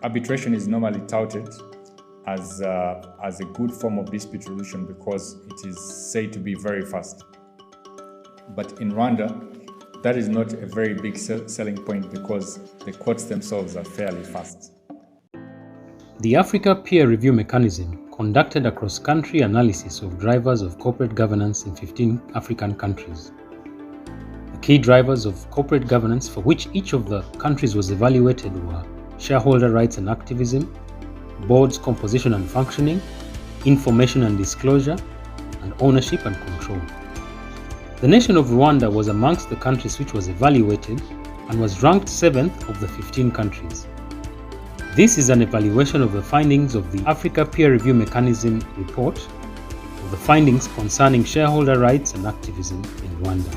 arbitration is normally touted as a good form of dispute resolution because it is said to be very fast. But in Rwanda, that is not a very big selling point because the courts themselves are fairly fast. The Africa Peer Review Mechanism conducted a cross-country analysis of drivers of corporate governance in 15 African countries. The key drivers of corporate governance for which each of the countries was evaluated were shareholder rights and activism, board's composition and functioning, information and disclosure, and ownership and control. The nation of Rwanda was amongst the countries which was evaluated and was ranked 7th of the 15 countries. This is an evaluation of the findings of the Africa Peer Review Mechanism report of the findings concerning shareholder rights and activism in Rwanda.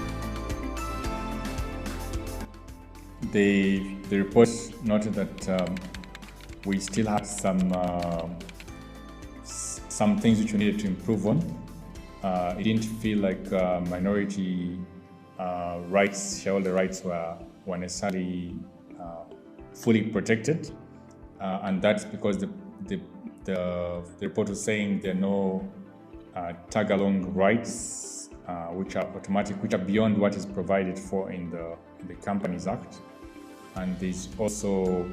The report noted that we still have some things which we needed to improve on. It didn't feel like minority rights, shareholder rights were necessarily fully protected, and that's because the report was saying there are no tag-along rights which are automatic, which are beyond what is provided for in the Companies Act, and there's also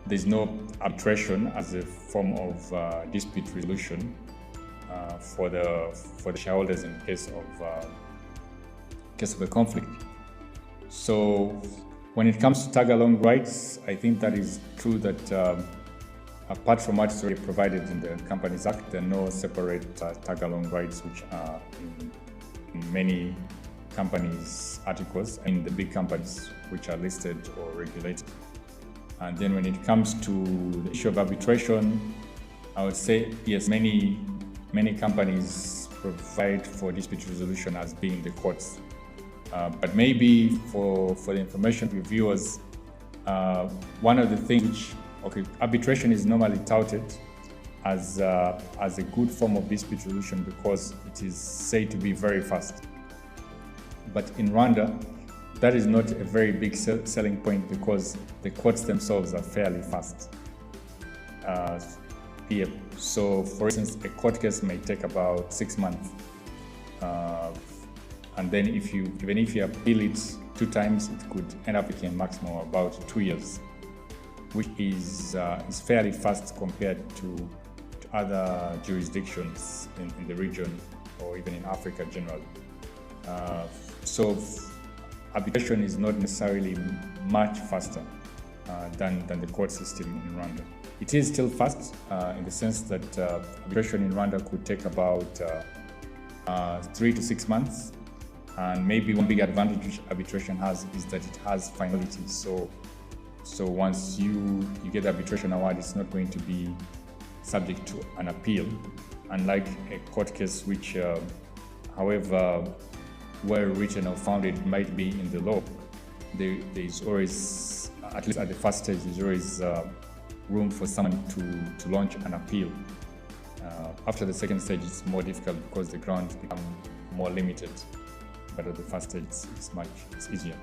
there's no arbitration as a form of dispute resolution for the shareholders in case of a conflict. So when it comes to tag-along rights, I think that is true that apart from what is already provided in the Companies Act, there are no separate tag-along rights which are in many companies' articles in the big companies which are listed or regulated. And then when it comes to the issue of arbitration, I would say yes, many companies provide for dispute resolution as being the courts. But maybe for the information reviewers, one of the things arbitration is normally touted as a good form of dispute resolution because it is said to be very fast. But in Rwanda, that is not a very big selling point because the courts themselves are fairly fast. So, for instance, a court case may take about 6 months, and then even if you appeal it 2 times, it could end up taking a maximum of about 2 years, which is fairly fast compared to other jurisdictions in the region or even in Africa generally. So arbitration is not necessarily much faster than the court system in Rwanda. It is still fast in the sense that arbitration in Rwanda could take about 3 to 6 months. And maybe one big advantage which arbitration has is that it has finality. So once you get the arbitration award, it's not going to be subject to an appeal, unlike a court case which, however well written or founded might be in the law, there is always, at least at the first stage, there's always room for someone to launch an appeal. After the second stage, it's more difficult because the grounds become more limited, but at the first stage, it's easier.